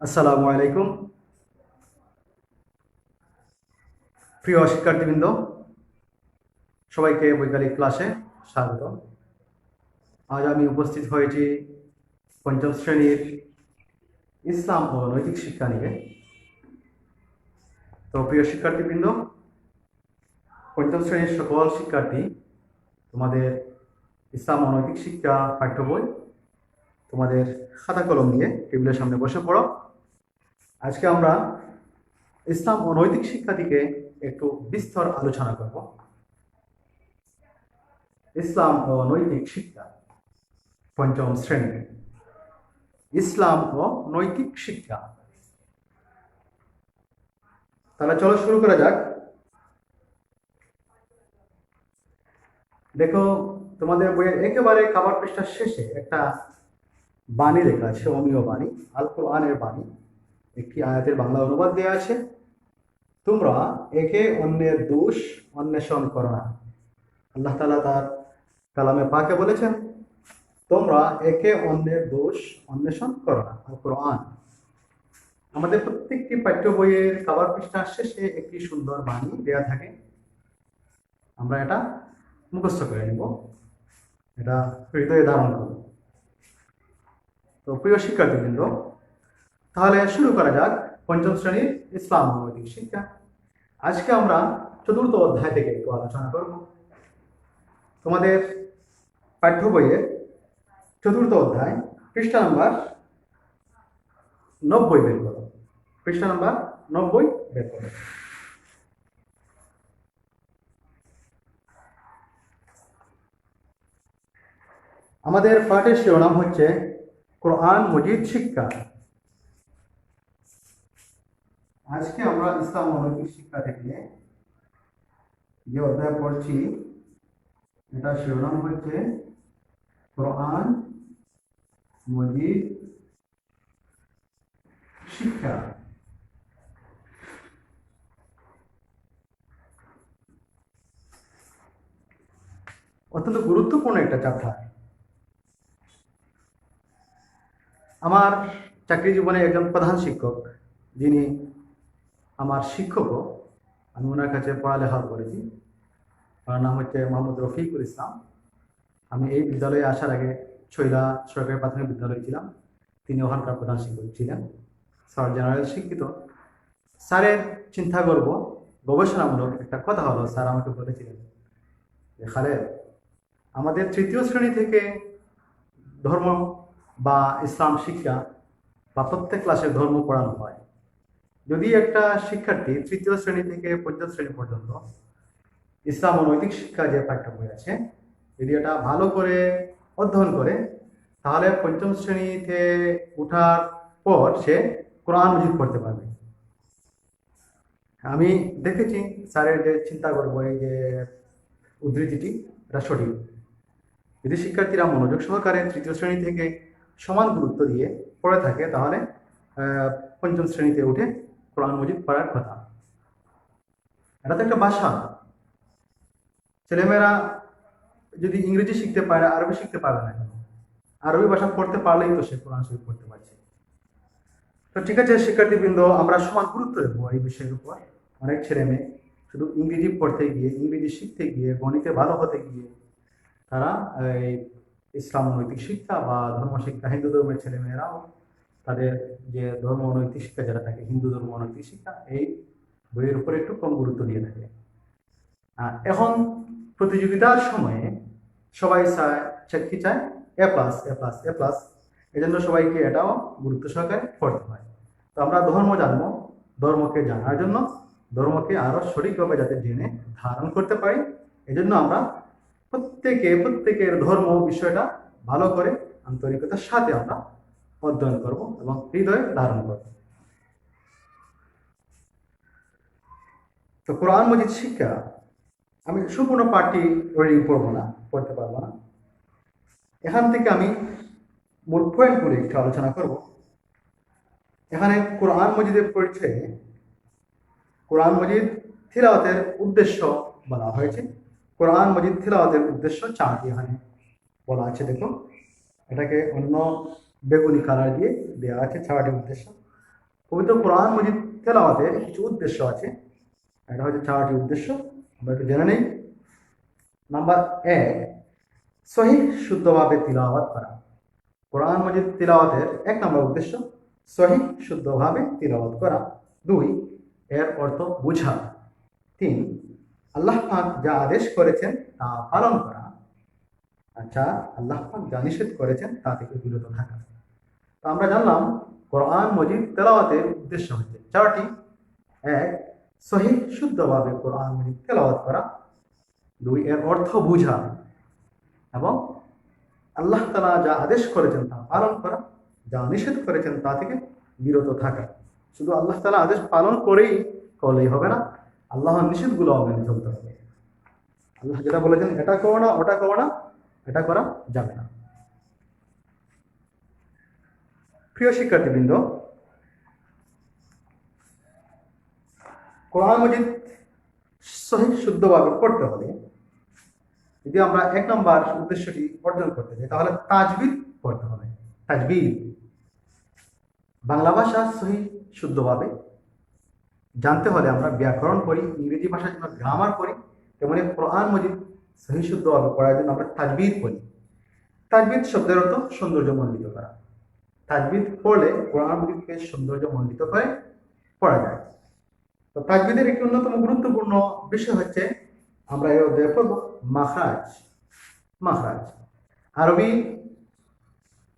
আসসালামু আলাইকুম। প্রিয় শিক্ষার্থীবৃন্দ, সবাইকে বৈকালিক ক্লাসে স্বাগত। আজ আমি উপস্থিত হয়েছি পঞ্চম শ্রেণীর ইসলাম ও নৈতিক শিক্ষা নিয়ে। তো প্রিয় শিক্ষার্থীবৃন্দ, পঞ্চম শ্রেণীর সকল শিক্ষার্থী, তোমাদের ইসলাম ও নৈতিক শিক্ষা পাঠ্য বই তোমাদের খাতা কলম নিয়ে টেবিলের সামনে বসে পড়ো। আজকে আমরা ইসলাম ও নৈতিক শিক্ষা থেকে একটু বিস্তর আলোচনা করব। ইসলাম ও নৈতিক শিক্ষা, পঞ্চম শ্রেণী, ইসলাম ও নৈতিক শিক্ষা। তাহলে চলো শুরু করা যাক। দেখো, তোমাদের বইয়ের একেবারে কভার পৃষ্ঠার শেষে একটা বাণী লেখা আছে, অমীয় বাণী, আল কোরআনের বাণী। একটি আয়াতের বাংলা অনুবাদ দেওয়া আছে, তোমরা একে অন্যের দোষ অন্বেষণ করো না। আল্লাহ তাআলা তার কালামে পাকে বলেছেন, তোমরা একে অন্যের দোষ অন্বেষণ করো না। আল কোরআন। আমাদের প্রত্যেকটি পাঠ্য বইয়ের কভার পৃষ্ঠার শেষে একটি সুন্দর বাণী দেওয়া থাকে। আমরা এটা মুখস্থ করে নিব, এটা হৃদয়ে ধারণ করব। তো প্রিয় শিক্ষার্থীবৃন্দ, তাহলে শুরু করা যাক পঞ্চম শ্রেণীর ইসলাম ও নৈতিক শিক্ষা। আজকে আমরা চতুর্থ অধ্যায় থেকে একটু আলোচনা করব। তোমাদের পাঠ্য বইয়ের চতুর্থ অধ্যায় পৃষ্ঠা নাম্বার 90 বের করো। পৃষ্ঠা নাম্বার 90 বের করো। আমাদের পাঠের শিরোনাম হচ্ছে কোরআন মজিদ শিক্ষা। আজকে আমরা ইসলাম ও নৈতিক শিক্ষা থেকে যে অধ্যায় পড়ছি, এটা শিরোনাম হচ্ছে কোরআন মজিদ শিক্ষা। অত্যন্ত গুরুত্বপূর্ণ একটা চ্যাপ্টার। আমার চাকরি জীবনে একজন প্রধান শিক্ষক, যিনি আমার শিক্ষকও, আমি ওনার কাছে পড়ালেখা করেছি, ওনার নাম হচ্ছে মোহাম্মদ রফিকুল ইসলাম। আমি এই বিদ্যালয়ে আসার আগে ছৈলা সরকারি প্রাথমিক বিদ্যালয়ে ছিলাম, তিনি ওখানকার প্রধান শিক্ষক ছিলেন, স্যার জেনারেল শিক্ষিত। স্যারের চিন্তা করব গবেষণামূলক একটা কথা হলো, স্যার আমাকে বলেছিলেন যে খালেদ, আমাদের তৃতীয় শ্রেণী থেকে ধর্ম বা ইসলাম শিক্ষা বা প্রত্যেক ক্লাসে ধর্ম পড়ানো হয়। যদি একটা শিক্ষার্থী তৃতীয় শ্রেণী থেকে পঞ্চম শ্রেণী পর্যন্ত ইসলাম ও নৈতিক শিক্ষা যে পাঠ্য বই আছে, যদি এটা ভালো করে অধ্যয়ন করে, তাহলে পঞ্চম শ্রেণীতে ওঠার পর সে কোরআন মজিদ পড়তে পারবে। আমি দেখেছি স্যারের যে চিন্তা করবো, এই যে উদ্ধৃতিটি, এটা সঠিক। যদি শিক্ষার্থীরা মনোযোগ সহকারে তৃতীয় শ্রেণী থেকে সমান গুরুত্ব দিয়ে পড়ে থাকে, তাহলে পঞ্চম শ্রেণীতে উঠে কোরআন মজিদ পড়ার কথা। এটা তো একটা ভাষা। ছেলেমেয়েরা যদি ইংরেজি শিখতে পারে, আরবি শিখতে পারবে না কেন? আরবি ভাষা পড়তে পারলেই তো সে কোরআন শরীফ পড়তে পারছে। তো ঠিক আছে শিক্ষার্থীবৃন্দ, আমরা সমান গুরুত্ব দেবো এই বিষয়ের উপর। অনেক ছেলে মেয়ে শুধু ইংরেজি পড়তে গিয়ে, ইংরেজি শিখতে গিয়ে, গণিতে ভালো হতে গিয়ে তারা এই ইসলাম নৈতিক শিক্ষা বা ধর্ম শিক্ষা, হিন্দু ধর্মের ছেলে মেয়েরাও তাদের যে ধর্ম নৈতিক শিক্ষা যেটা থাকে, হিন্দু ধর্ম নৈতিক শিক্ষা, এই বইয়ের উপরে একটু কম গুরুত্ব দিয়ে থাকে। এখন প্রতিযোগিতার সময়ে সবাই কি চায়? এ প্লাস, এ প্লাস, এ প্লাস। এই জন্য সবাইকে এটাও গুরুত্ব সহকারে পড়তে হয়। তো আমরা ধর্ম জানবো, ধর্মকে জানার জন্য, ধর্মকে আরো সঠিকভাবে যাতে জেনে ধারণ করতে পারি, এই জন্য আমরা প্রত্যেকের ধর্ম বিষয়টা ভালো করে আন্তরিকতার সাথে আমরা অধ্যয়ন করব এবং হৃদয়ে ধারণ করব। তো কোরআন মজিদ শিক্ষা, আমি সম্পূর্ণ পাঠটি রিডিং পড়বো না, পড়তে পারবো না। এখান থেকে আমি মূল পয়েন্টগুলো একটু আলোচনা করব। এখানে কোরআন মজিদের পরিচয়ে কোরআন মজিদ তিলাওয়াতের উদ্দেশ্য বলা হয়েছে। কোরআন মজিদ তিলাওয়াতের উদ্দেশ্য 4টি এখানে বলা আছে। দেখো, এটাকে অন্য বেগুনি কালার দিয়ে দেওয়া আছে 4টি উদ্দেশ্য। পবিত্র কোরআন মজিদ তেলাওয়াতের কিছু উদ্দেশ্য আছে। এটা হচ্ছে 4টি উদ্দেশ্য, আমরা একটু জেনে নেই। নাম্বার 1, সহিহ শুদ্ধভাবে তিলাওয়াত করা। কোরআন মজিদ তিলাওয়াতের 1 নম্বর উদ্দেশ্য সহিহ শুদ্ধভাবে তিলাওয়াত করা। 2, এর অর্থ বোঝা। 3, আল্লাহ পাক যা আদেশ করেছেন তা পালন করা। আচ্ছা, আল্লাহ পাক যা নিষেধ করেছেন তা থেকে বিরত থাকা। তো আমরা জানলাম কোরআন মজিদ তেলাওয়াতের উদ্দেশ্য হচ্ছে 4টি। 1, সহিহ শুদ্ধভাবে কোরআন মজিদ তেলাওয়াত করা। 2, এর অর্থ বোঝা এবং আল্লাহ তাআলা যা আদেশ করেছেন তা পালন করা, যা নিষেধ করেছেন তা থেকে বিরত থাকা। শুধু আল্লাহ তাআলা আদেশ পালন করেই করলেই হবে না, আল্লাহর নিষেধগুলো মেনে চলতে হবে। আল্লাহ যেটা বলেছেন এটা করো না, ওটা করো না, এটা করা যাবে না। প্রিয় শিক্ষার্থীবৃন্দ, কোরআন মজিদ সহিহ শুদ্ধভাবে পড়তে হলে যদি আমরা 1 নম্বর উদ্দেশ্যটি অর্জন করতে চাই তাহলে তাজবিদ পড়তে হবে। তাজবিদ বাংলা ভাষা সহিহ শুদ্ধভাবে জানতে হলে আমরা ব্যাকরণ পড়ি, ইংরেজি ভাষার জন্য গ্রামার পড়ি, তেমনি কোরআন মজিদ সহিহ শুদ্ধভাবে পড়ার জন্য আমরা তাজবিদ পড়ি। তাজবিদ শব্দের অর্থ সৌন্দর্য মণ্ডিত করা। তাজবিদ পড়লে কোরআন মজিদকে সৌন্দর্য মণ্ডিত করে পড়া যায়। তো তাজবিদের একটি অন্যতম গুরুত্বপূর্ণ বিষয় হচ্ছে আমরা এই অধ্যায়ে পড়ব মাখরাজ। মাখরাজ আরবি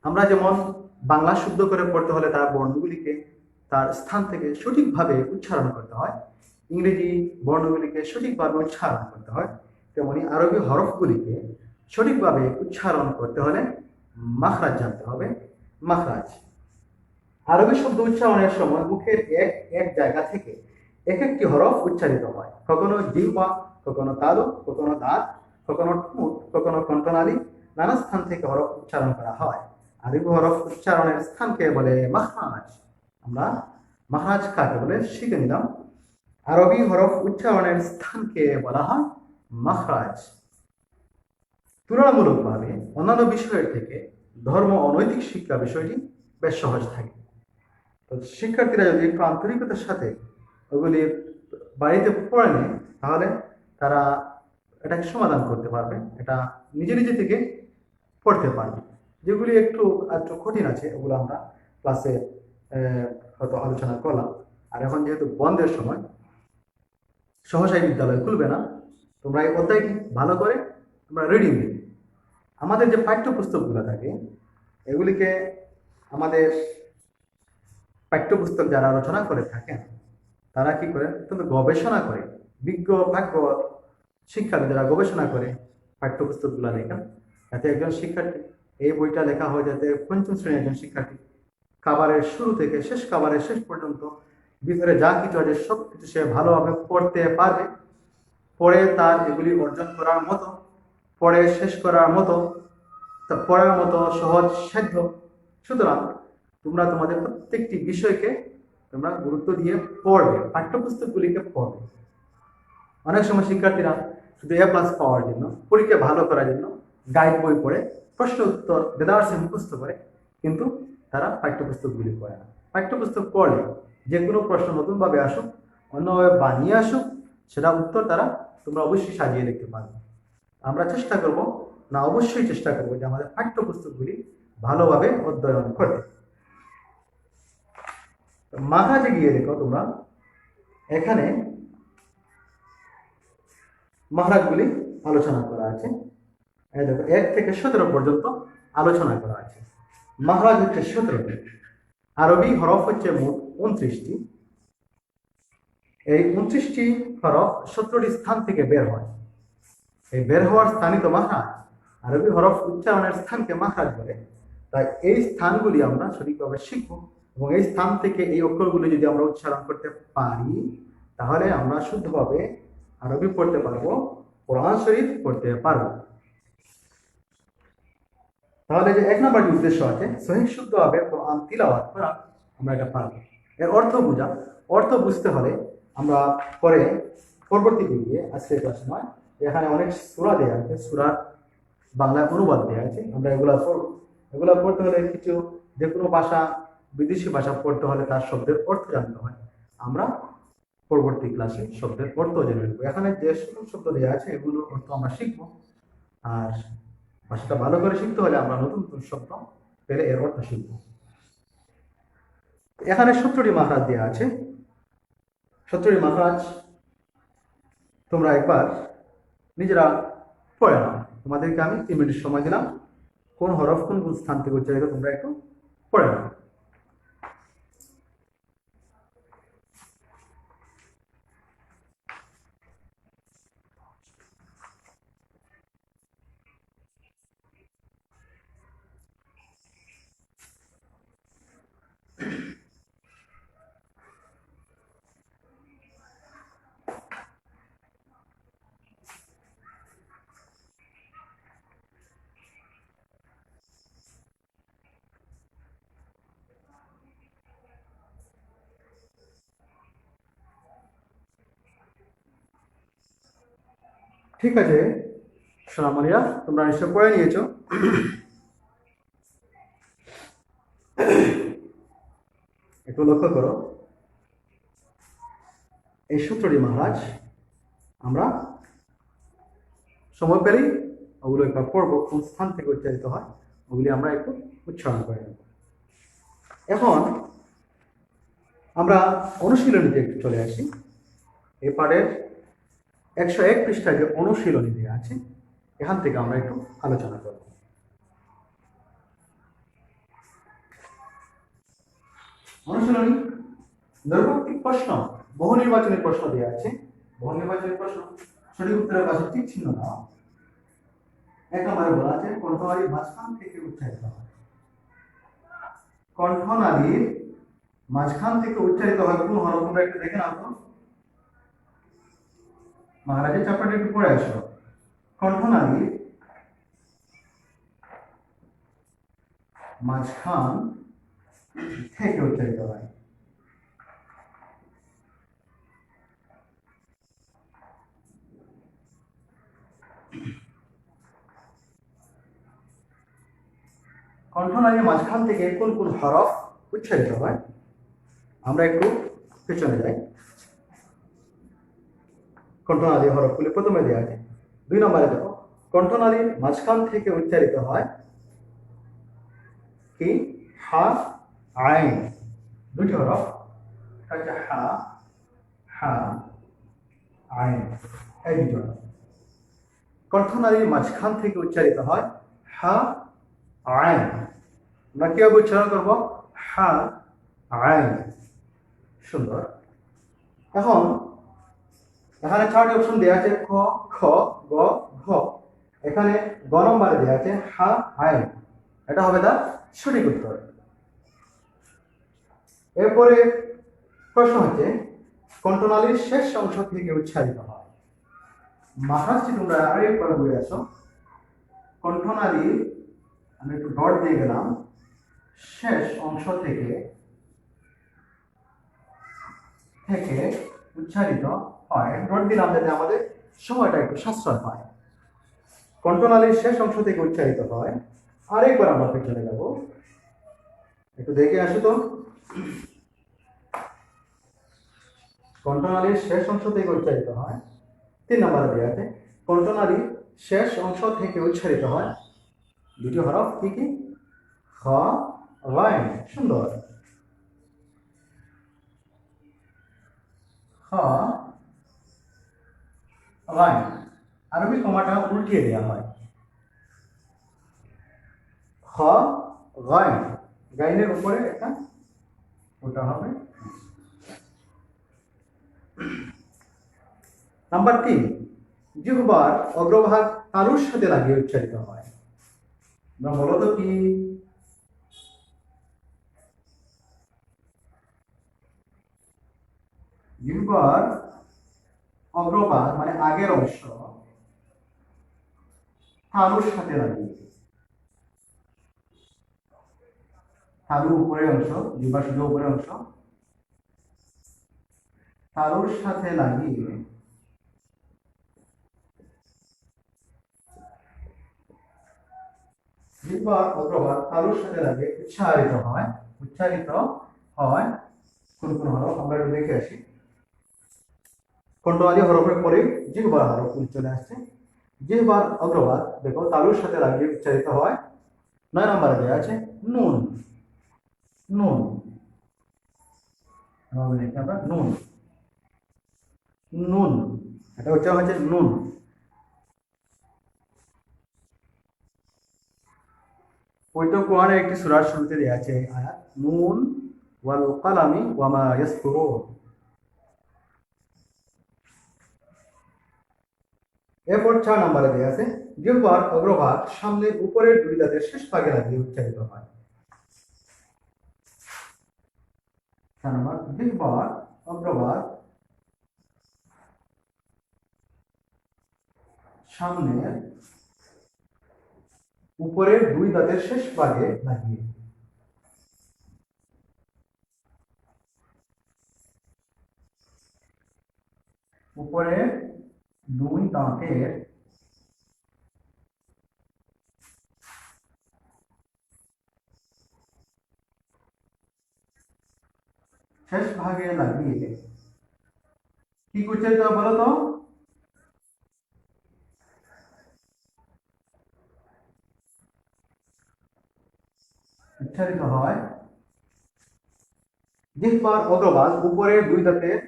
আমরা যেমন বাংলা শুদ্ধ করে পড়তে হলে তার বর্ণগুলিকে তার স্থান থেকে সঠিকভাবে উচ্চারণ করতে হয়, ইংরেজি বর্ণগুলিকে সঠিকভাবে উচ্চারণ করতে হয়, তেমনি আরবি হরফগুলিকে সঠিকভাবে উচ্চারণ করতে হলে মাখরাজ জানতে হবে। মাখরাজ আরবি শব্দ উচ্চারণের সময় মুখের এক জায়গা থেকে একটি হরফ উচ্চারিত হয়, কখনো জিহ্বা, কখনো তালু, কখনো দাঁত, কখনো ঠোঁট, কখনো কণ্ঠনালী, নানা স্থান থেকে হরফ উচ্চারণ করা হয়। আরবি হরফ উচ্চারণের স্থানকে বলে মাখরাজ। আমরা মাখরাজ কাকে বলে শিখে নিলাম। আরবি হরফ উচ্চারণের স্থানকে বলা হয় মাখরাজ। তুলনামূলকভাবে অন্যান্য বিষয়ের থেকে ধর্ম ও নৈতিক শিক্ষা বিষয়টি বেশ সহজ থাকে। তো শিক্ষার্থীরা যদি একটু আন্তরিকতার সাথে ওগুলি বাড়িতে পড়ে নেয় তাহলে তারা এটাকে সমাধান করতে পারবে, এটা নিজে নিজে থেকে পড়তে পারবে। যেগুলি একটু একটু কঠিন আছে ওগুলো আমরা ক্লাসে হয়তো আলোচনা করলাম। আর এখন যেহেতু বন্ধের সময়, সহসাই বিদ্যালয় খুলবে না, তোমরা এই অধ্যায়টি ভালো করে তোমরা রিডিং দিবে। আমাদের যে পাঠ্যপুস্তকগুলো থাকে এগুলিকে আমাদের পাঠ্যপুস্তক যারা আলোচনা করে থাকেন তারা কি করে, তবে গবেষণা করে, বিজ্ঞ ভাগ্য শিক্ষাবিদেরা গবেষণা করে পাঠ্যপুস্তকগুলো লেখেন, যাতে একজন শিক্ষার্থী এই বইটা লেখা হয় যাতে 5ম শ্রেণীর একজন শিক্ষার্থী খাবারের শুরু থেকে খাবারের শেষ পর্যন্ত ভিতরে যা কিছু আছে সব কিছু সে ভালোভাবে পড়তে পারবে, পড়ে তার এগুলি অর্জন করার মতো, পড়ে শেষ করার মতো, তা পড়ার মতো সহজ সাধ্য। সুতরাং তোমরা তোমাদের প্রত্যেকটি বিষয়কে তোমরা গুরুত্ব দিয়ে পড়বে, পাঠ্যপুস্তকগুলিকে পড়বে। অনেক সময় শিক্ষার্থীরা শুধু A+ পাওয়ার জন্য, পরীক্ষা ভালো করার জন্য গাইড বই পড়ে প্রশ্ন উত্তর দেদারসে মুখস্থ করে, কিন্তু তারা পাঠ্যপুস্তকগুলি পড়ে না। পাঠ্যপুস্তক পড়লে যে কোনো প্রশ্ন নতুনভাবে আসুক, অন্যভাবে বানিয়ে আসুক, সেটা উত্তর তোমরা অবশ্যই সাজিয়ে লিখতে পারবে। আমরা চেষ্টা করব, না অবশ্যই চেষ্টা করবো যে আমাদের পাঠ্যপুস্তকগুলি ভালোভাবে অধ্যয়ন করতে। মাখরাজে গিয়ে দেখো তোমরা, এখানে মাখরাজগুলি আলোচনা করা আছে। এই দেখো 1 থেকে 17 পর্যন্ত আলোচনা করা আছে। মাখরাজ হচ্ছে 17টি, আরবি হরফ হচ্ছে মোট 29টি। এই 29টি হরফ 17টি স্থান থেকে বের হয়। এই বের হওয়ার স্থানই তো মাখরাজ। আরবি হরফ উচ্চারণের স্থানকে মাখরাজ বলে। তাই এই স্থানগুলি আমরা সঠিকভাবে শিখব এবং এই স্থান থেকে এই অক্ষরগুলি যদি আমরা উচ্চারণ করতে পারি তাহলে আমরা শুদ্ধভাবে আরবি পড়তে পারবো, কোরআন শরীফ পড়তে পারবো। তাহলে যে 1 নম্বর যে উদ্দেশ্য আছে সহিহ শুদ্ধভাবে কোরআন তিলাওয়াত করা, আমরা এটা পারবো। এর অর্থ বোঝা, অর্থ বুঝতে হলে আমরা পরে পরবর্তী গিয়ে আজকে ক্লাস নয়, এখানে অনেক সূরা দেওয়া আছে, সূরার বাংলা অনুবাদ দেওয়া আছে, আমরা এগুলা পড়ব। এগুলা পড়তে হলে কিছু যে কোনো ভাষা বিদেশি ভাষা পড়তে হলে তার শব্দের অর্থ জানতে হয়। আমরা পরবর্তী ক্লাসে শব্দের অর্থ জেনে নেব। এখানে যে সকল শব্দ দেওয়া আছে এগুলোর অর্থ আমরা শিখবো। আর ভাষাটা ভালো করে শিখতে হলে আমরা নতুন নতুন শব্দ পেলে এর অর্থ শিখবো। এখানে 17টি মাখরাজ দেওয়া আছে। 17টি মাখরাজ তোমরা একবার নিজেরা পড়ে নাও। তোমাদেরকে আমি 3 মিনিট সময় দিলাম। কোন হরফ কোন কোন স্থান থেকে উচ্চারিত তোমরা একটু পড়ে নাও। ঠিক আছে সোনামণিরা, তোমরা নিশ্চয় পড়ে নিয়েছো। একটু লক্ষ্য করো, এই 17টি মাখরাজ আমরা সময় পেলেই ওগুলো একবার পড়বো, কোন স্থান থেকে উচ্চারিত হয় ওগুলি আমরা একটু উচ্চারণ করে নেব। এখন আমরা অনুশীলনীতে একটু চলে আসি। এই পাঠের 101 পৃষ্ঠায় যে অনুশীলনী দেওয়া আছে এখান থেকে আমরা একটু আলোচনা করব। অনুশীলনী নির্বাচনিক প্রশ্ন, বহু নির্বাচনের প্রশ্ন দেওয়া আছে। বহু নির্বাচনের প্রশ্ন, সঠিক উত্তরের পাশে টিক চিহ্ন দাও। 1 নম্বরে বলা আছে কণ্ঠনালীর মাঝখান থেকে উচ্চারিত হয়। কণ্ঠনালীর মাঝখান থেকে উচ্চারিত হয় কোন হরফ? তোমরা একটু দেখে নাও তো। মহারাজের চাপটা একটু পড়ে আসো। কণ্ঠনালীর মাঝখান থেকে উচ্চারিত হয়। কণ্ঠনালীর মাঝখান থেকে কোন কোন হরফ উচ্চারিত হয়? আমরা একটু পেছনে যাই। কণ্ঠনালীর হরফগুলি প্রথমে দেওয়া আছে। 2 নম্বরে দেখো, কণ্ঠনালীর মাঝখান থেকে উচ্চারিত হয় কি? হা, আইন। 2টি হরফ, একটা হচ্ছে হা, হা, আইন। এই 2টি হরফ কণ্ঠনালীর মাঝখান থেকে উচ্চারিত হয়। হা, আইন। আমরা কিভাবে উচ্চারণ করবো? হা, আইন। সুন্দর। এখন এখানে 4টি অপশন দেওয়া আছে, ক, খ, গ, ঘ। এখানে গ নম্বরে দেওয়া আছে হা, আইন। এটা হবে তার সঠিক উত্তর। এরপরে প্রশ্ন হচ্ছে কণ্ঠনালীর শেষ অংশ থেকে উচ্চারিত হয়। মাখরাজটি তোমরা আরেকবার বলে আসো। কণ্ঠনালীর, আমি একটু ডট দিয়ে গেলাম, শেষ অংশ থেকে উচ্চারিত হয়। ডট দিলাম যাতে আমাদের সময়টা একটু সাশ্রয় হয়। কণ্ঠনালীর শেষ অংশ থেকে উচ্চারিত হয়। আরেকবার আমরা পেছনে যাব, একটু দেখে আসো তো। কণ্ঠনালীর শেষ অংশ থেকে উচ্চারিত হয়। 3 নম্বরে দেওয়া আছে কণ্ঠনালীর শেষ অংশ থেকে উচ্চারিত হয় 2টি হরফ, কি কি? খ, গাইন। সুন্দর। খ, গাইন। আরবি কমাটা উল্টিয়ে দেওয়া হয়। খ, গাইন। গাইনের উপরে একটা ওটা হবে। নাম্বার 3, জিহ্বার অগ্রভাগ তালুর সাথে লাগিয়ে উচ্চারিত হয়। না, বলো তো কি? জিহ্বার অগ্রভাগ মানে আগের অংশ তালুর সাথে লাগিয়ে, তালুর উপরের অংশ, জিহ্বার শুধু উপরের অংশ তালুর সাথে লাগিয়ে জিহ্বার অগ্রভাগ তালুর সাথে লাগিয়ে উচ্চারিত হয়। উচ্চারিত হয় কোন কোন হরফ আমরা একটু দেখে আসি। কণ্ঠনালী হরফের পরে জিহ্বার হরফ চলে আসছে। জিহ্বার অগ্রভাগ দেখো তালুর সাথে লাগিয়ে উচ্চারিত হয়। 9 নম্বরে দেওয়া আছে নুন। নুন আমরা নুন নুন এটা উচ্চারণ হচ্ছে নুন। পবিত্র কোরআনের একটি সূরার শুরুতে দেওয়া আছে আয়াত নুন ওয়াল কালামি ওয়া মা ইয়াসতুরুন। এরপর 4 নম্বরে দেওয়া আছে জিহ্বার অগ্রভাগ সামনের উপরের দুই দাঁতের শেষ ভাগে লাগিয়ে উচ্চারিত হয়। 4 নম্বর জিহ্বার অগ্রভাগ সামনের উপরের দুই দাঁতের শেষ ভাগে লাগিয়ে। উপরের দুই দাঁতের শেষ ভাগে লাগিয়ে কি উচ্চারিত হয় বলো তো? উচ্চারিত হয় জিহ্বার অগ্রভাগ উপরের দুই দাঁতের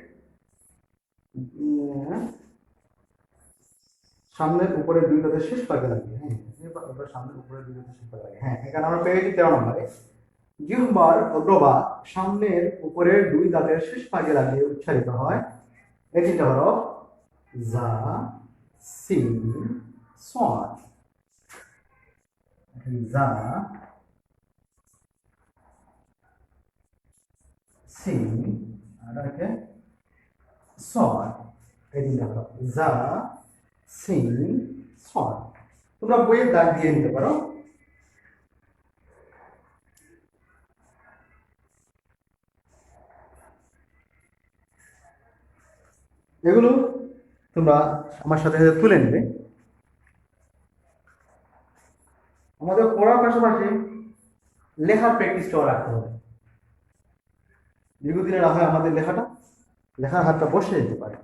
সামনের উপরের দুই দাঁতের শেষ ভাগে লাগিয়ে। হ্যাঁ জিহ্বার সামনের উপরের দুই দাঁতের শেষ ভাগে লাগিয়ে। হ্যাঁ এখানে আমরা পেয়েছি 13 নম্বরে জিহ্বার অগ্রভাগ সামনের উপরের দুই দাঁতের শেষ ভাগে লাগিয়ে উচ্চারিত হয়। এই তিনটা হরফ জা সিন সদ। জা সিন আর আছে সদ। এই তিনটা হরফ জা সিন সদ। তোমরা বইয়ের দাগ দিয়ে নিতে পারো। এগুলো তোমরা আমার সাথে সাথে তুলে নেবে। আমাদের পড়ার পাশাপাশি লেখার প্র্যাকটিসটাও রাখতে হবে। দীর্ঘদিনে না হয় আমাদের লেখার হাতটা বসে যেতে পারে।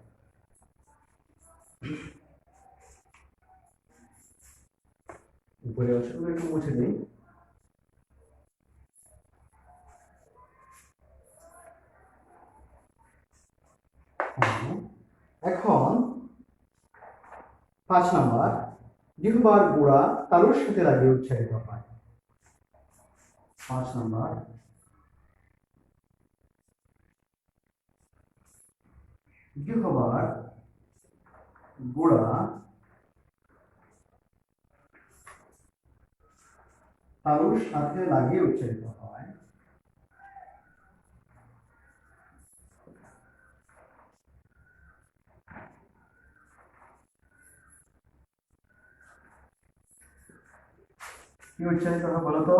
উপরে অংশগুলো একটু মুছে দিই। এখন 5 নম্বর জিহ্বার গুড়া তালুর সাথে লাগিয়ে উচ্চারিত হয়। 5 নম্বর জিহ্বার গুড়া তালুর সাথে লাগিয়ে উচ্চারিত হয়। কি উচ্চারিত হয় বলো তো?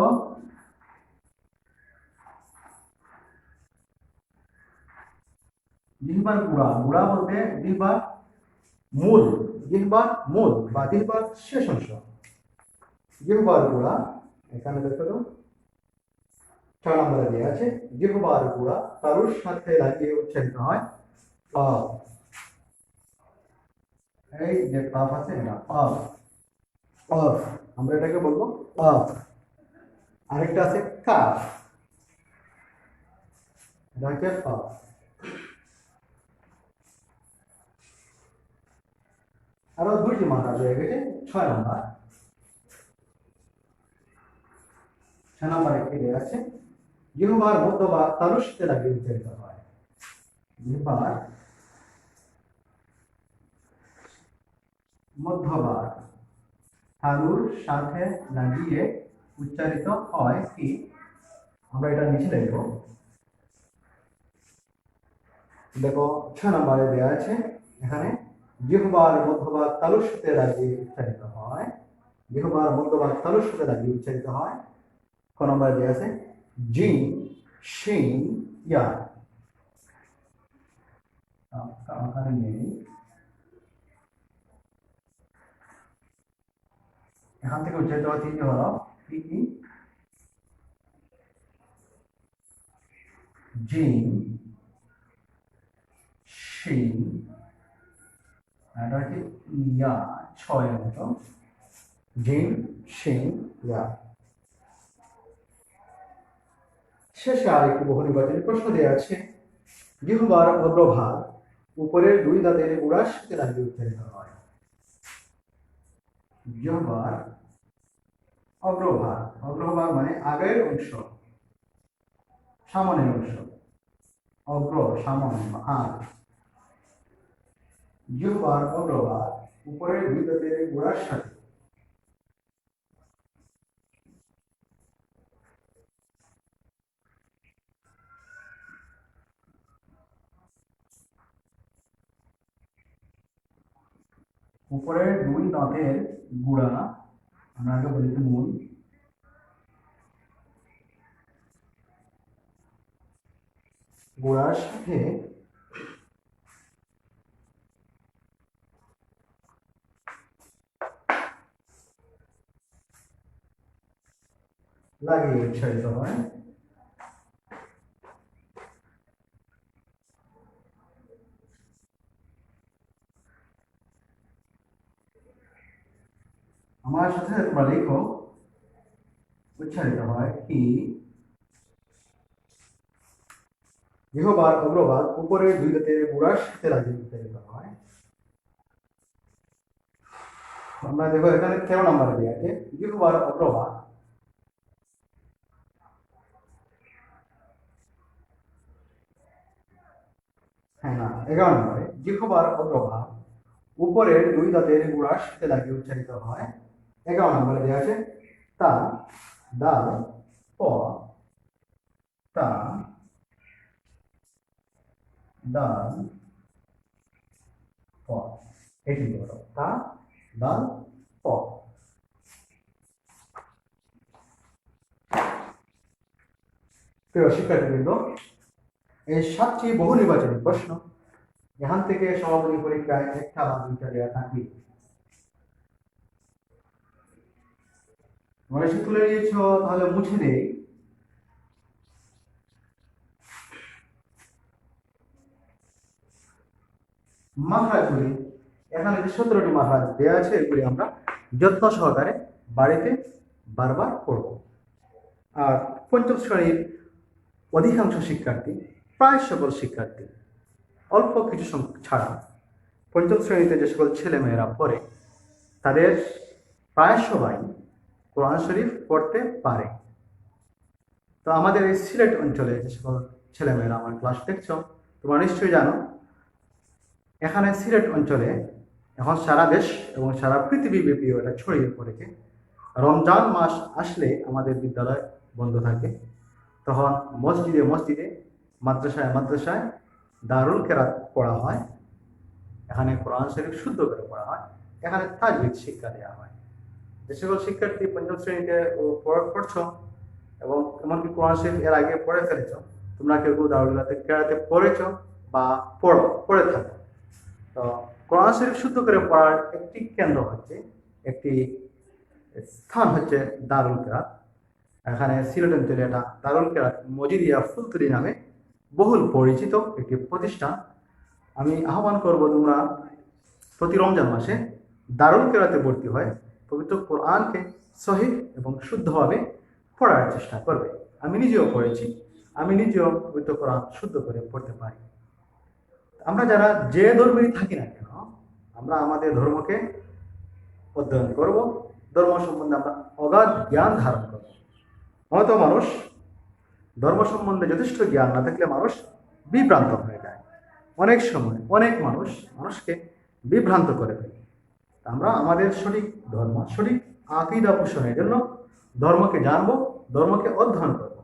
জিহ্বার গুড়া, গুড়া বলতে জিহ্বার মূল, জিহ্বার মূল বা জিহ্বার শেষ অংশ। জিহ্বার গুড়া এখানে দেখো তো 4 নম্বরে দেওয়া আছে জিহ্বার গুড়া তালুর সাথে লাগিয়ে উচ্চারিত হয় আ। এই যে কাফ আছে এটা আ। অফ আমরা এটাকে বলবো অফ। আরেকটা আছে কাফ, এটা হচ্ছে অফ। আরো দুইটি মাত্রা রয়ে গেছে 6 নম্বর। 6 নম্বরে কি দেওয়া আছে জিহ্বার মধ্যভাগ তালুর সাথে লাগিয়ে উচ্চারিত হয়। জিহ্বার মধ্যভাগ তালুর সাথে লাগিয়ে উচ্চারিত হয় কি? আমরা এটা নিচে লিখব। দেখো 6 নম্বরে দেওয়া আছে এখানে জিহ্বার মধ্যভাগ তালুর সাথে লাগিয়ে উচ্চারিত হয়। জিহ্বার মধ্যভাগ তালুর সাথে লাগিয়ে উচ্চারিত হয়। ক নম্বরে দেওয়া আছে জিন শিন ইয়া। ওখানে নেই, এখান থেকে উচ্চারিত হয় তিনটি হরফ কি কি? জিম শিন এটা হচ্ছে ইয়া ছয়ের মতো জিম শিন ইয়া। শেষে আর একটি বহু নির্বাচনী প্রশ্ন দেওয়া আছে, জিহ্বার অগ্রভাগ উপরের দুই দাঁতের গোড়ার সাথে লাগিয়ে উচ্চারিত হয়। জিহ্বার অগ্রভাগ, অগ্রভাগ মানে আগের অংশ, সামনের অংশ, অগ্র সামনে ভাগ। জিহ্বার অগ্রভাগ উপরের দুই দাঁতের গোড়ার সাথে উপরের দুই দাঁতের গুড়া, আমরা আগে বলেছি মূল, গোড়ার সাথে লাগিয়ে উচ্চারিত হয়। আমার সাথে তোমরা লেখো, উচ্চারিত হয় কি জিহ্বার অগ্রভাগ উপরের দুই দাঁতের গোড়ার সাথে লাগিয়ে উচ্চারিত হয়। আমরা দেখো এখানে 13 নাম্বার দেওয়া আছে, জিহ্বার অগ্রভাগ হ্যাঁ না 11 নম্বরে, জিহ্বার অগ্রভাগ উপরের দুই দাঁতের গোড়ার সাথে লাগিয়ে উচ্চারিত হয়। 11 নম্বরে দেওয়া আছে তা, দাল, প, তা, দাল, প, এটি হলো তা, দাল, প। প্রিয় শিক্ষার্থীবৃন্দ, এই 7টি বহু নির্বাচনী প্রশ্ন, এখান থেকে সমাপনী পরীক্ষায় একটা বা দুইটা দেওয়া থাকবে। তোমরা এসে তুলে নিয়েছ, তাহলে মুছে দেই। মাখরাজগুলি, এখানে যে 17টি মাখরাজ দেওয়া আছে এগুলি আমরা যত্ন সহকারে বাড়িতে বারবার পড়ব। আর পঞ্চম শ্রেণীর অধিকাংশ শিক্ষার্থী, প্রায় সকল শিক্ষার্থী, অল্প কিছু সংখ্যক ছাড়া পঞ্চম শ্রেণীতে যে সকল ছেলেমেয়েরা পড়ে তাদের প্রায় সবাই কোরআন শরীফ পড়তে পারে। তো আমাদের এই সিলেট অঞ্চলে যে সকল ছেলেমেয়েরা আমার ক্লাস দেখছো, তোমরা নিশ্চয়ই জানো এখানে সিলেট অঞ্চলে এখন সারা দেশ এবং সারা পৃথিবীব্যাপী এটা ছড়িয়ে পড়েছে। রমজান মাস আসলে আমাদের বিদ্যালয় বন্ধ থাকে, তখন মসজিদে মসজিদে, মাদ্রাসায় মাদ্রাসায় দারুল কেরাত পড়া হয়। এখানে কোরআন শরীফ শুদ্ধ করে পড়া হয়, এখানে তাজবিদ শিক্ষা দেওয়া হয়। যে সকল শিক্ষার্থী পঞ্চম শ্রেণীতে পড়ছো এবং এমনকি কোরআন শরীফ এর আগে পড়ে ফেলেছ, তোমরা কেউ কেউ দারুল কেরাতে পড়েছ বা পড়ে থাকো, তো কোরআন শরীফ শুদ্ধ করে পড়ার একটি কেন্দ্র হচ্ছে, একটি স্থান হচ্ছে দারুল কেরাত। এখানে সিলেট অঞ্চলে এটা দারুল কেরাত মজিদিয়া ফুলতলি নামে বহুল পরিচিত একটি প্রতিষ্ঠান। আমি আহ্বান করব তোমরা প্রতি রমজান মাসে দারুল কেরাতে ভর্তি হয় পবিত্র কোরআনকে সহিহ এবং শুদ্ধভাবে পড়ার চেষ্টা করবে। আমি নিজেও পড়েছি, আমি নিজেও পবিত্র কোরআন শুদ্ধ করে পড়তে পারি। আমরা যারা যে ধর্মেরই থাকি না কেন, আমরা আমাদের ধর্মকে অধ্যয়ন করব, ধর্ম সম্বন্ধে আমরা অগাধ জ্ঞান ধারণ করব। হয়তো মানুষ ধর্ম সম্বন্ধে যথেষ্ট জ্ঞান না থাকলে মানুষ বিভ্রান্ত হয়ে যায়। অনেক সময় অনেক মানুষকে বিভ্রান্ত করে ফেলে। আমরা আমাদের সঠিক ধর্ম, সঠিক আকীদা পোষণের জন্য ধর্মকে জানবো, ধর্মকে অধ্যয়ন করব।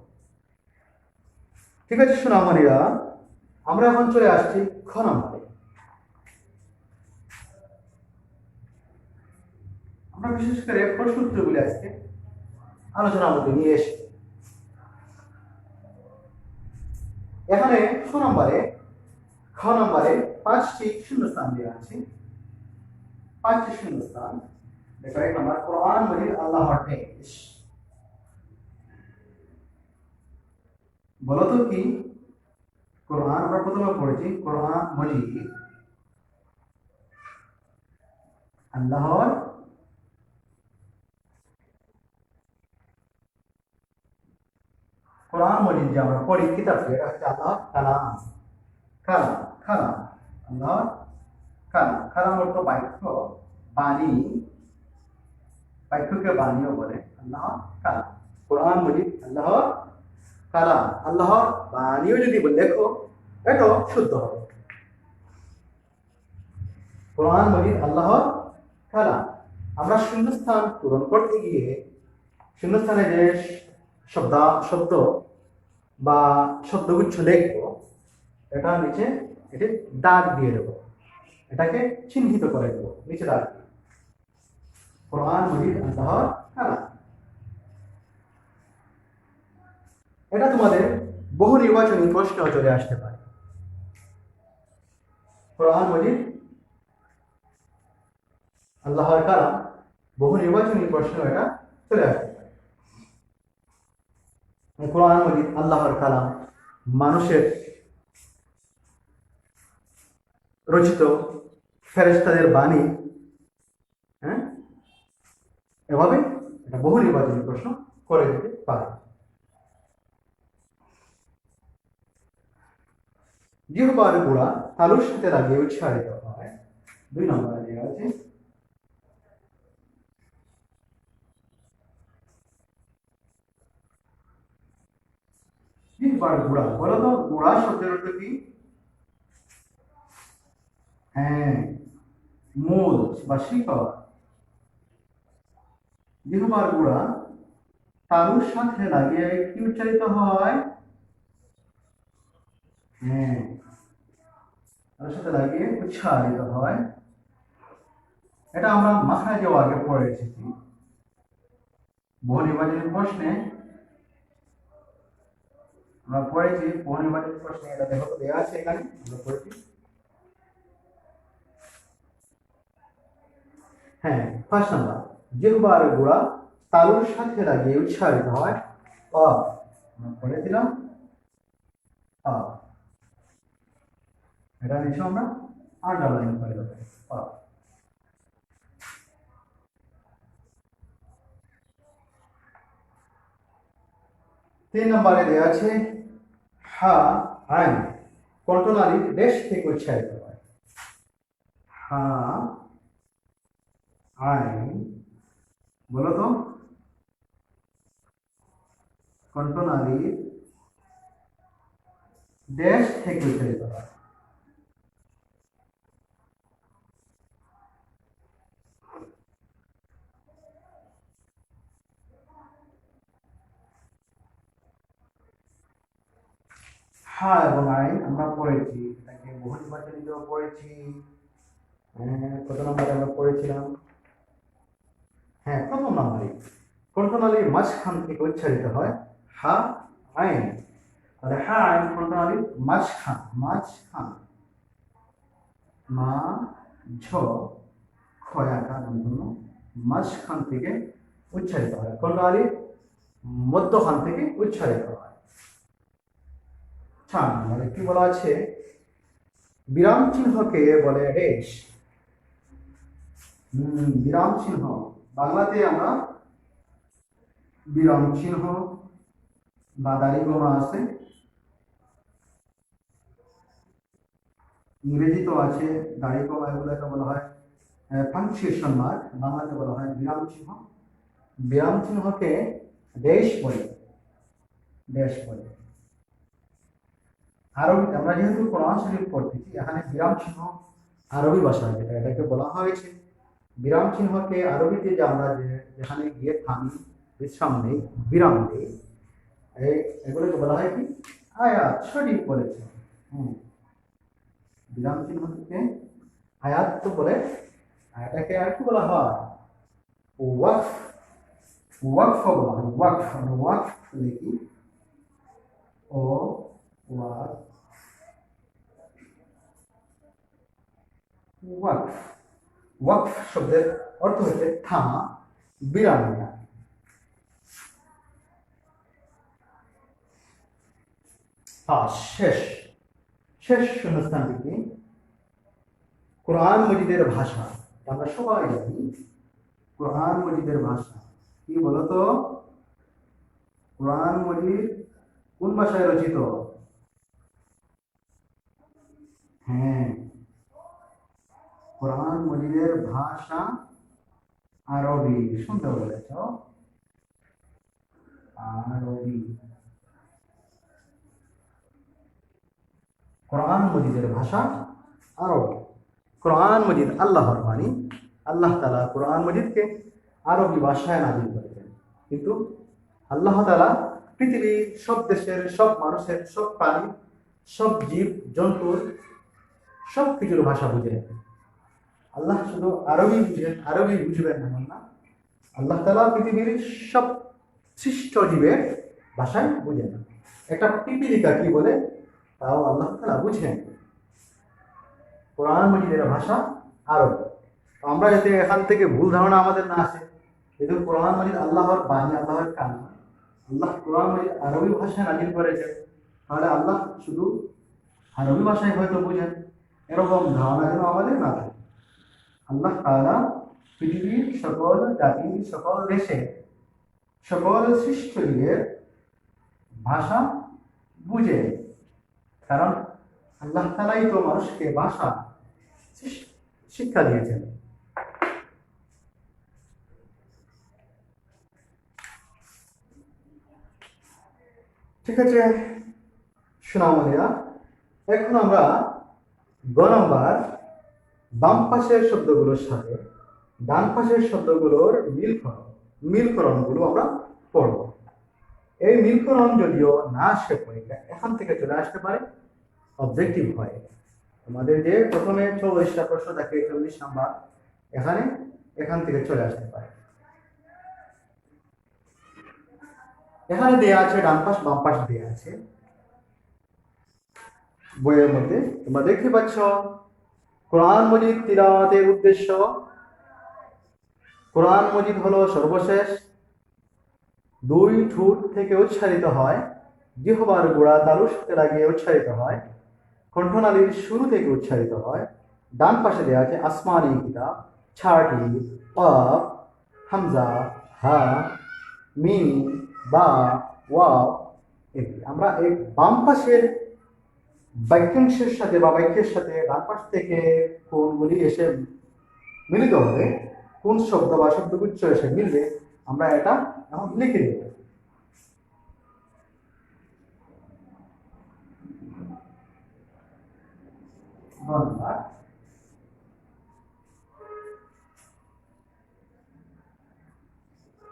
ঠিক আছে সোনামণিরা, আমরা এখন চলে আসছি খ নম্বরে। আমরা বিশেষ করে প্রশ্ন উত্তরগুলি আজকে আলোচনার মধ্যে নিয়ে এসে, এখানে খ নম্বরে 5টি শূন্যস্থান দেওয়া আছে। 5টি শূন্যস্থান। দেখো, 1 নম্বর কোরআন মজিদ আল্লাহর দেশ। বলো তো কি কোরআন আমরা প্রথমে পড়েছি কোরআন মজিদ আল্লাহর কোরআন মজিদ যে আমরা পড়ি কিতাবটি এটা হচ্ছে আল্লাহর কালাম। কালাম কালাম আল্লাহর কালাম। কালাম অর্থ বাক্য, বাণী, বাক্যকে বাণীও বলে আল্লাহর কালাম। কোরআন মজিদ আল্লাহর কালাম, আল্লাহর বাণীও যদি লেখো এটাও শুদ্ধ হবে। কোরআন মজিদ আল্লাহর কালাম। আমরা শূন্যস্থান পূরণ করতে গিয়ে শূন্যস্থানে যে শব্দ বা শব্দগুচ্ছ লিখবো এটা নিচে এটি দাগ দিয়ে দেবো, এটাকে চিহ্নিত করে দেবো নিচে দাগ দিয়ে। কোরআন মজিদ আল্লাহর কালাম। এটা তোমাদের বহু নির্বাচনী প্রশ্ন চলে আসতে পারে। কোরআন মজিদ আল্লাহর কালাম, বহু নির্বাচনী প্রশ্ন এটা চলে আসতে পারে। কোরআন মজিদ আল্লাহর কালাম, মানুষের রচিত, ফেরেশতাদের বাণী। হ্যাঁ, এভাবে এটা বহু নির্বাচনী প্রশ্ন করে দিতে পারে। জিহ্বার গোড়া তালুর সাথে লাগিয়ে উচ্চারিত হয়। 2 নম্বরে দেওয়া আছে। জিহ্বার গোড়া, বলো তো গোড়া শব্দের অর্থ কি? হ্যাঁ, মূল বা শিকড়। জিহ্বার গোড়া তালুর সাথে লাগিয়ে কি উচ্চারিত হয়? হ্যাঁ, তার সাথে লাগিয়ে উচ্চারিত হয়। এটা আমরা মাখরাজেও আগে পড়ে এসেছি বহু নির্বাচনী প্রশ্নে। আমরা পড়েছি বহু নির্বাচনী প্রশ্নে, এটা দেখো তো দেওয়া আছে এখানে, আমরা পড়েছি। হ্যাঁ, 5 নাম্বার, জিহ্বার গোড়া তালুর সাথে লাগিয়ে উচ্চারিত হয় অ। আমরা পড়েছিলাম অ। এটা নিচে আমরা আন্ডারলাইন করে দেবো অ। 3 নম্বরে দেওয়া আছে হা আইন কণ্ঠনালীর দেশ থেকে উচ্চারিত হয়। হা আইন, বলো তো কণ্ঠনালীর দেশ থেকে উচ্চারিত হয়। হা এবং আইন আমরা পড়েছি, এটাকে বহু নির্বাচনীতেও পড়েছি। কত নম্বরে আমরা পড়েছিলাম? হ্যাঁ, প্রথম নম্বরে কণ্ঠনালীর মাঝখান থেকে উচ্চারিত হয় হা আইন। তাহলে হা আইন কণ্ঠনালীর মাঝখান, মাঝখান, মা ঝ খয়াকার জন্য মাঝখান থেকে উচ্চারিত হয়, কণ্ঠনালীর মধ্যখান থেকে উচ্চারিত হয়। 4 নম্বরে কি বলা আছে? বিরাম চিহ্নকে বলে রেশ। বিরাম চিহ্ন বাংলাতে আমরা বিরাম চিহ্ন বা দাড়িগোনা আছে, ইংরেজিতে আছে দাড়িগোনা, এগুলোকে বলা হয় পাংচুয়েশন মার্ক, বাংলাতে বলা হয় বিরাম চিহ্ন। বিরাম চিহ্নকে দেশ বলে, দেশ বলে। আরবিতে আমরা যেহেতু কোরআন শরীফ পড়তেছি, এখানে বিরাম চিহ্ন আরবি ভাষা, যেটা এটাকে বলা হয়েছে বিরাম চিহ্নকে আরবিতে যে আমরা যেখানে গিয়ে থামি, বিশ্রাম নেই, বিরাম নেই, এগুলোকে বলা হয় কি আয়াত। সঠিক বলেছে। বিরাম চিহ্নকে আয়াত তো বলে, এটাকে আর কি বলা হয়? ওয়াকফ। ওয়াকফ বলা হয়, ওয়াকফ। ওয়াকফ লিখি ও ওয়াকফ, ওয়াকফ। ওয়াকফ শব্দের অর্থ হচ্ছে থামা, বিরাম নেওয়া। শেষ শেষ শূন্যস্থানটি কি? কোরআন মজিদের ভাষা। আমরা সবাই জানি কোরআন মজিদের ভাষা কি বলতো? কোরআন মজিদ কোন ভাষায় রচিত? হ্যাঁ, কোরআন মজিদের ভাষা আরবি। শুনতে বলেছ, আরবি। কোরআন মজিদের ভাষা আরবি। কোরআন মজিদ আল্লাহর বাণী। আল্লাহ তাআলা কোরআন মজিদকে আরবি ভাষায় নাযিল করেছেন। কিন্তু আল্লাহ তাআলা পৃথিবীর সব দেশের, সব মানুষের, সব প্রাণী, সব জীব জন্তুর সব কিছুর ভাষা বুঝেন। আল্লাহ শুধু আরবি বুঝেন, আরবি বুঝবেন এমন না। আল্লাহ তাআলা পৃথিবীর সব সৃষ্ট জীবের ভাষায় বুঝেন। একটা পিপিলিকা কি বলে তাও আল্লাহ তাআলা বুঝেন। কোরআন মজিদের ভাষা আরবি। আমরা যাতে এখান থেকে ভুল ধারণা আমাদের না আসে, যেহেতু কোরআন মজিদ আল্লাহর বাণী, আল্লাহর কালাম, আল্লাহ কোরআন মজিদ আরবি ভাষায় নাযিল করেছেন, তাহলে আল্লাহ শুধু আরবি ভাষায় হয়তো বুঝেন, এরকম ধারণা যেন আমাদের না থাকে। আল্লাহ তাআলা পৃথিবীর সকল জাতি, সকল দেশে, সকল সৃষ্ট জীবের ভাষা বুঝে। কারণ আল্লাহ তাআলাই তো মানুষকে ভাষা শিক্ষা দিয়েছেন। ঠিক আছে সোনামণিরা, এখন আমরা গ নাম্বার বাম পাশের শব্দগুলোর সাথে ডান পাশের শব্দগুলোর মিলকরণগুলো আমরা পড়ব। এই মিলকরণ যদিও না আসে পরীক্ষা, এখান থেকে চলে আসতে পারে, অবজেক্টিভ হয়। আমাদের যে প্রথমে 44টা প্রশ্ন থাকে, 40 নাম্বার, এখান থেকে চলে আসতে পারে। এখানে দেয়া আছে ডান পাশ বাম পাশ দেয়া আছে বইয়ের মধ্যে। তোমরা দেখতে পাচ্ছ কোরআন মজিদ তিলাওয়াতের উদ্দেশ্য। কোরআন মজিদ হলো সর্বশেষ, দুই ঠোঁট থেকে উচ্চারিত হয়, জিহ্বার গোড়া তালুর সাথে লাগিয়ে উচ্চারিত হয়, কণ্ঠনালীর শুরু থেকে উচ্চারিত হয়। ডান পাশে দেওয়া আছে আসমানি কিতাব, 6টি, কফ, হামজা, হা, মিম, বা, ওয়াও। আমরা এই বাম পাশের বাক্যাংশের সাথে বা বাক্যের সাথে ডান পাশ থেকে কোনগুলি এসে মিলিত হবে, কোন শব্দ বা শব্দগুচ্ছ এসে মিলবে, আমরা এটা এখন লিখে দেব।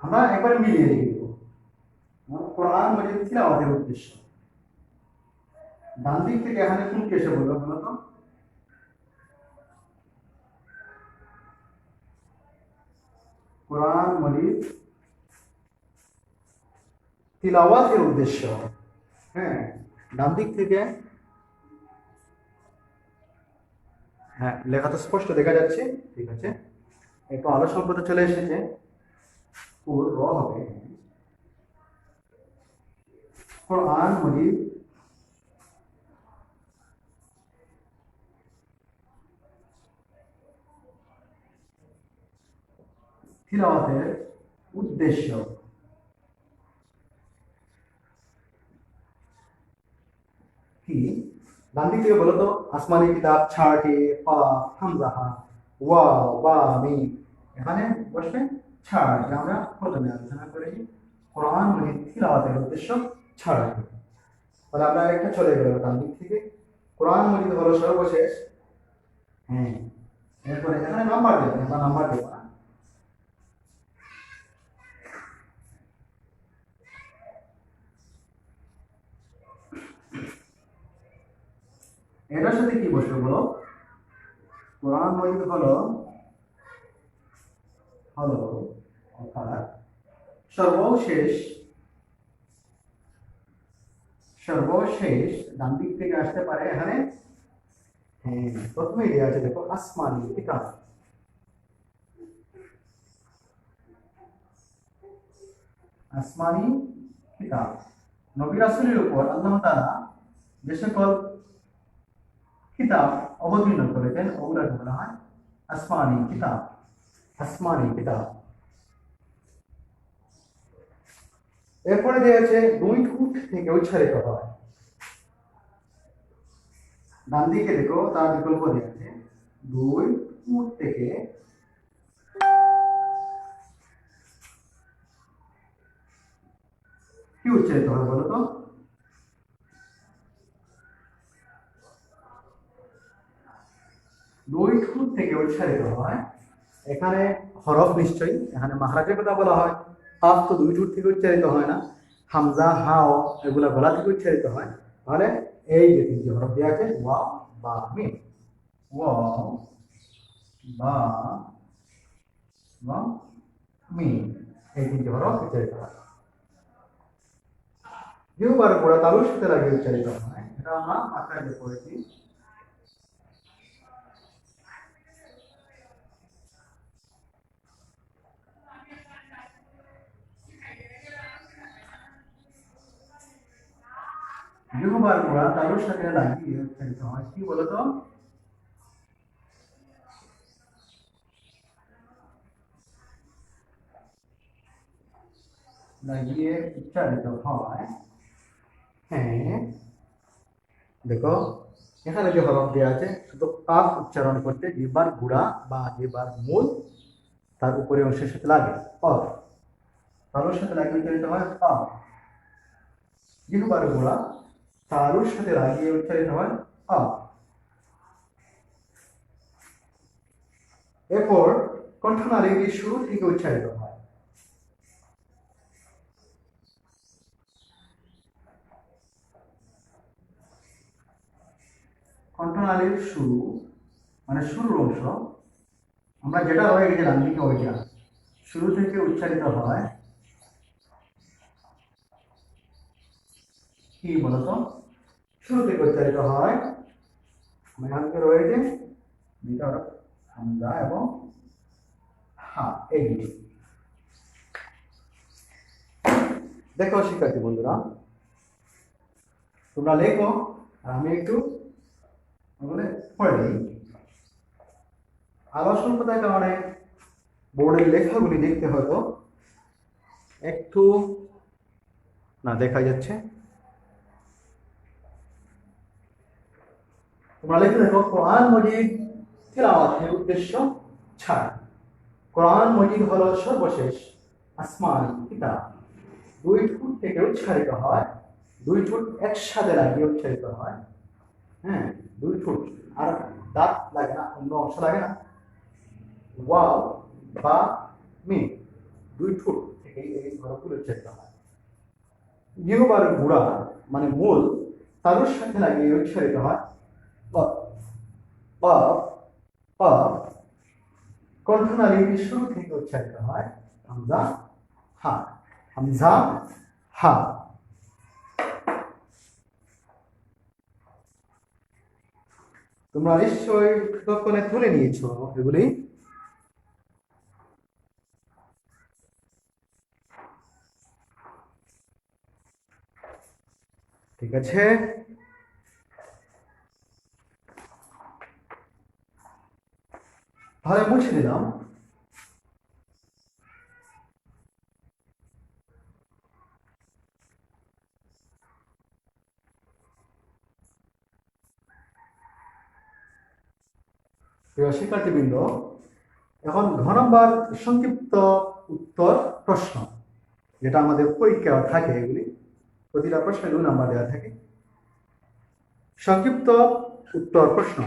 আমরা একবার মিলিয়ে লিখে দেব। কোরআন মজিদ তিলাওয়াতের উদ্দেশ্য। ডান দিক থেকে এখানে কোন এসে বলবো বলতো? কোরআন মজিদ তিলাওয়াতের উদ্দেশ্য। হ্যাঁ, ডান দিক থেকে, হ্যাঁ লেখা তো স্পষ্ট দেখা যাচ্ছে। ঠিক আছে, একটু আলো স্বল্পতা চলে এসেছে, পুর র হবে। কোরআন মজিদ তিলাওয়াতের উদ্দেশ্য। কি? ডান দিক থেকে বলো তো, আসমানি কিতাব, 6টি, কফ, হামজা, হা, ওয়াও, বা, মিম। এখানে বসবে 6। আমরা প্রথমে আলোচনা করেছি কোরআন মজিদ তিলাওয়াতের উদ্দেশ্য 6টি। তাহলে আমরা একটা চলে গেল ডান দিক থেকে। কোরআন মজিদ হলো সর্বশেষ। হ্যাঁ, এরপরে এখানে নাম্বার দেবো, আমরা নাম্বার দেবো না। এটার সাথে কি বসবে বলো? কোরআন মজিদ হলো অর্থাৎ সর্বশেষ। ডান দিক থেকে আসতে পারে এখানে। হ্যাঁ, প্রথমেই দেওয়া আছে দেখো আসমানি কিতাব। আসমানি কিতাব, নবী রাসূলের উপর আল্লাহ তাআলা যে সকল কিতাব অবতীর্ণ করেছেন, ওগুলোকে বলা হয় আসমানি কিতাব। আসমানি কিতাব। এরপরে দিয়েছে 2 ফুট থেকে উচ্চারিত হয়। ডান দিকে দেখো, তার বিকল্প দিয়েছে 2 ফুট থেকে কি উচ্চারিত হয় বলো তো? দুই ফুট থেকে উচ্চারিত হয়। এখানে হরফ নিশ্চয়ই, এখানে মাহরাজের কথা বলা হয়। কাফ তো 2 ফুট থেকে উচ্চারিত হয় না, হামজা হাও এগুলা গলা থেকে উচ্চারিত হয়। তাহলে এই যে 3টি হরফ দেওয়া আছে, ওয়াও বা মিম, ওয়াও বা মিম, এই 3টি হরফ উচ্চারিত হয়। জিহ্বার গোড়া তালুর সাথে লাগিয়ে উচ্চারিত হয়, এটা আমরা মাত্রায় পড়েছি। জিহ্বার গোড়া তালুর সাথে লাগিয়ে উচ্চারিত হয়, কি বলতো? লাগিয়ে উচ্চারিত হয়। হ্যাঁ, দেখো এখানে যে হরফ দেওয়া আছে, শুধু কাফ উচ্চারণ করতে জিহ্বার গোড়া বা জিহ্বার মূল তার উপরে অংশের সাথে লাগে, কফ তালুর সাথে লাগিয়ে উচ্চারিত হয় কফ। জিহ্বার গোড়া তালুর সাথে লাগিয়ে উচ্চারিত হয় কফ। এরপর কণ্ঠনালীর শুরু থেকে উচ্চারিত হয়। কণ্ঠনালীর শুরু মানে শুরুর অংশ, আমরা যেটা রয়ে গেছে ডান দিকে, ওইটা শুরু থেকে উচ্চারিত হয় কি বলতো? শুরু থেকে উচ্চারিত হয়, এখান থেকে রয়েছে দুইটা হরফ, হামজা এবং হা, এই দুটি। দেখো শিক্ষার্থী বন্ধুরা, তোমরা লেখো আর আমি একটু পড়ে দিই। আলো স্বল্পতার কারণে বোর্ডের লেখাগুলি দেখতে হয়তো একটু না দেখা যাচ্ছে। তোমরা লিখে দেখো, কোরআন মজিদ তিলাওয়াতের উদ্দেশ্য ছাড়। কোরআন মজিদ হলো সর্বশেষ আসমানি কিতাব। 2 ফুট থেকে উচ্চারিত হয়, 2 ফুট একসাথে লাগিয়ে উচ্চারিত হয়। হ্যাঁ, 2 ফুট, আর দাঁত লাগে না, অন্য অংশ লাগে না। ওয়াও বা মিম, 2 ফুট থেকে এই হরফগুলো উচ্চারিত হয়। জিহ্বার গোড়া মানে মূল তালুর সাথে লাগিয়ে উচ্চারিত হয় কণ্ঠনালীর শুরু থেকে উচ্চারিত হয় হামজা হা, হামজা হা। তোমরা নিশ্চয়ই ততক্ষণে তুলে নিয়েছো এগুলি। ঠিক আছে, তাহলে মুছে দিলাম। প্রিয় শিক্ষার্থীবৃন্দ, এখন ঘ নম্বর সংক্ষিপ্ত উত্তর প্রশ্ন, যেটা আমাদের পরীক্ষা থাকে, এগুলি প্রতিটা প্রশ্নে 2 নাম্বার দেওয়া থাকে। সংক্ষিপ্ত উত্তর প্রশ্ন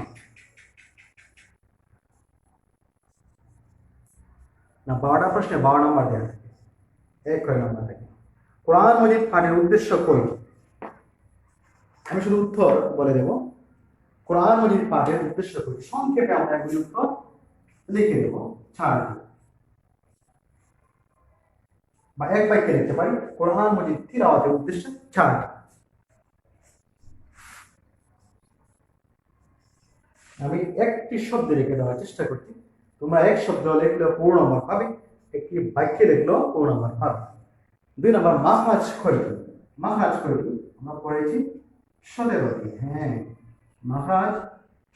না, 12টা প্রশ্নে 12 নাম্বার দেওয়া থাকে, 1 নাম্বার থাকে। কোরআন মজিদ পাঠের উদ্দেশ্য কই? আমি শুধু উত্তর বলে দেব। কোরআন মজিদ পাঠের উদ্দেশ্য কই, সংক্ষেপে আমরা এগুলি উত্তর লিখে দেব, ছাড় দেব, বা এক বাক্যে লিখতে পারি, কোরআন মজিদ তিলাওয়াতের উদ্দেশ্য ছাড়। আমি একটি শব্দে লিখে দেওয়ার চেষ্টা করছি, তোমরা এক শব্দ লিখলে পুরো নাম্বার পাবে, একটি বাক্যে লিখলেও পুরো নাম্বার পাবে। 2 নাম্বার মাখরাজ খৈল। মাখরাজ খৈল আমরা পড়েছি 17টি। হ্যাঁ, মাখরাজ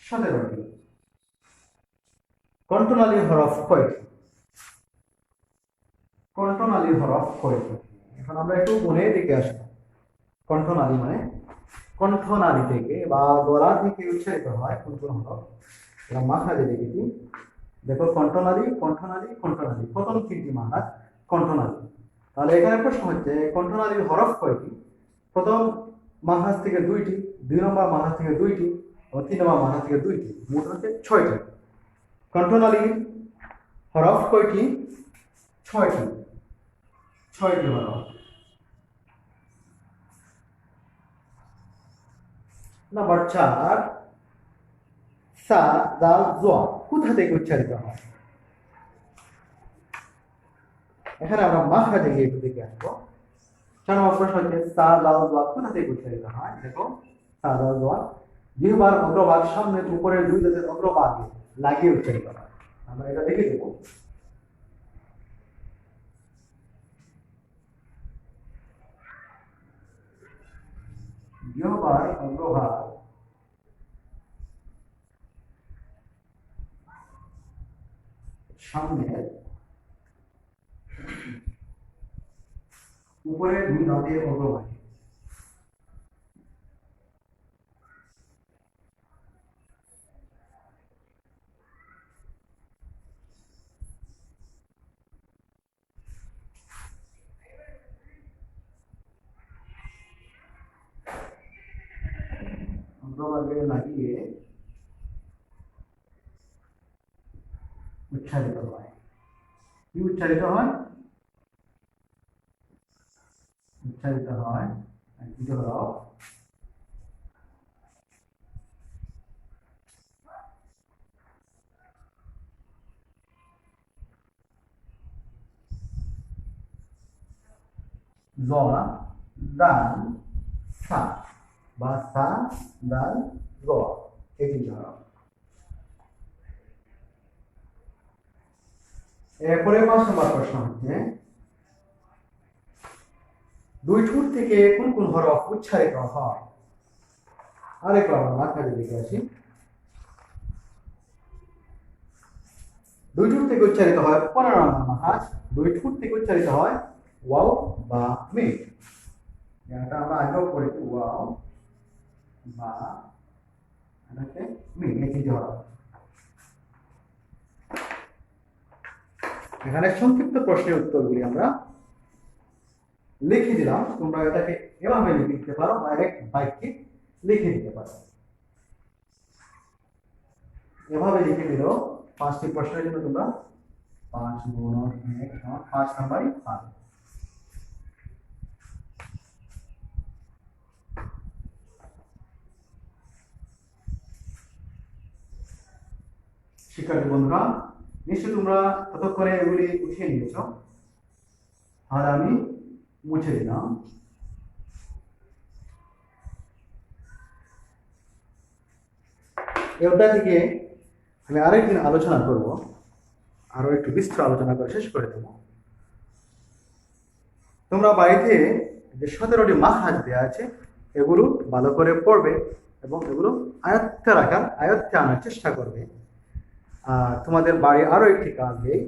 17টি। কণ্ঠনালী হরফ কয়টি? কণ্ঠনালী হরফ কয়টি? এখন আমরা একটু গুনে দেখে আসবো। কণ্ঠনালী মানে কণ্ঠনালী থেকে বা গলা থেকে উচ্চারিত হয় কোন কোন হরফ, এটা মাখরাজে দেখেছি। দেখো কণ্ঠনালী, কণ্ঠনালী, কণ্ঠনালী, প্রথম তিনটি মাখরাজ কণ্ঠনালী। তাহলে এখানে প্রশ্ন হচ্ছে কণ্ঠনালীর হরফ কয়টি? প্রথম মাখরাজ থেকে 2টি, 2 নম্বর মাখরাজ থেকে 2টি এবং 3 নম্বর মাখরাজ থেকে 2টি, মোট হচ্ছে 6টি। কণ্ঠনালীর হরফ কয়টি? 6টি। 6টি হরফ। নাম্বার 4, সা দাল জোয়া কোথা থেকে উচ্চারিত হয়? এখানে আমরা মাখরাজে গিয়ে একটু দেখে আসবো। 4 নম্বর প্রশ্ন হচ্ছে সা দাল জোয়া কোথা থেকে উচ্চারিত হয়? দেখো সা দাল জোয়া জিহ্বার অগ্রভাগ সামনের উপরের 2 দাঁতের অগ্রভাগে লাগিয়ে উচ্চারিত হয়। আমরা এটা দেখে দেবো। জিহ্বার অগ্রভাগ সামনের উপরের 2 দাঁতের অগ্রভাগে লাগিয়ে উচ্চারিত হয়। কি উচ্চারিত হয়? উচ্চারিত হয় জ দাল সা বা সা দাল জ, এই তিনটি হরফ। এরপরে 5 নম্বর প্রশ্ন হচ্ছে 2 ঠোঁট থেকে কোন কোন হরফ উচ্চারিত হয়? আরেকবার আমরা মাঝখানে দেখে আসি। 2 ঠোঁট থেকে উচ্চারিত হয় 15 নম্বর মাখরাজ। 2 ঠোঁট থেকে উচ্চারিত হয় ওয়াও বা মিম। এটা আমরা আগেও পড়েছি, ওয়াও বা এটাকে মিম, এই তিনটি হরফ। এখানে সংক্ষিপ্ত প্রশ্নের উত্তরগুলি আমরা লিখে দিলাম। তোমরা এটাকে এভাবে লিখে দিতে পারো বা এক বাক্যে লিখে দিতে পারো। এভাবে লিখে দিলেও 5টি প্রশ্নের জন্য তোমরা 5 গুণ 1 5 নাম্বারই পাবে। শিক্ষার্থী বন্ধুরা, নিশ্চয়ই তোমরা ততক্ষণে এগুলি উঠিয়ে নিয়েছ। আর আমি মুছে দিলাম। এটা থেকে আমি আরেকদিন আলোচনা করব, আরো একটু বিস্তর আলোচনা করে শেষ করে দেব। তোমরা বাড়িতে যে 17টি মাখরাজ দেওয়া আছে এগুলো ভালো করে পড়বে এবং এগুলো আয়ত্তে আনার চেষ্টা করবে। তোমাদের বাড়ি আরো একটি কাজ দেই,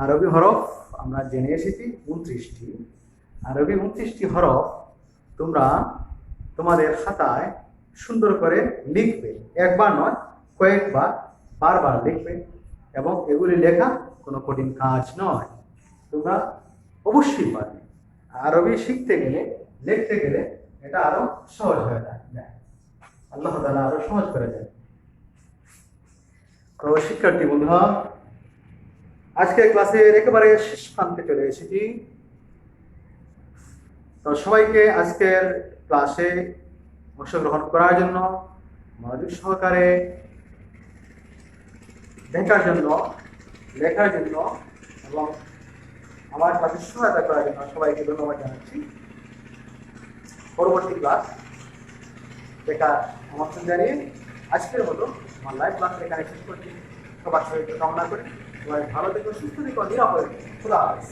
আরবি হরফ আমরা জেনে এসেছি 29টি। আরবি 29টি হরফ তোমরা তোমাদের খাতায় সুন্দর করে লিখবে, একবার নয় কয়েকবার, বারবার লিখবে। এবং এগুলি লেখা কোনো কঠিন কাজ নয়, তোমরা অবশ্যই পারবে। আরবি শিখতে গেলে, লিখতে গেলে এটা আরো সহজ হয়ে যায়, আল্লাহ তাআলা আরো সহজ করে দেয়। তো শিক্ষার্থী বন্ধুরা, আজকের ক্লাসের একেবারে শেষ প্রান্তে চলে এসেছি। তো সবাইকে আজকের ক্লাসে অংশগ্রহণ করার জন্য, মনোযোগ সহকারে দেখার জন্য, লেখার জন্য এবং আমার ক্লাসে সহায়তা করার জন্য সবাইকে ধন্যবাদ জানাচ্ছি। পরবর্তী ক্লাস দেখার আমন্ত্রণ জানিয়ে আজকের মতো আমার লাইভ ক্লাস এখানে শেষ করছি। সবার সহিত কামনা করি সবাই ভালো থেকো, সুস্থ থেকো, নিরাপদে থেকো। খোদা হাফেজ।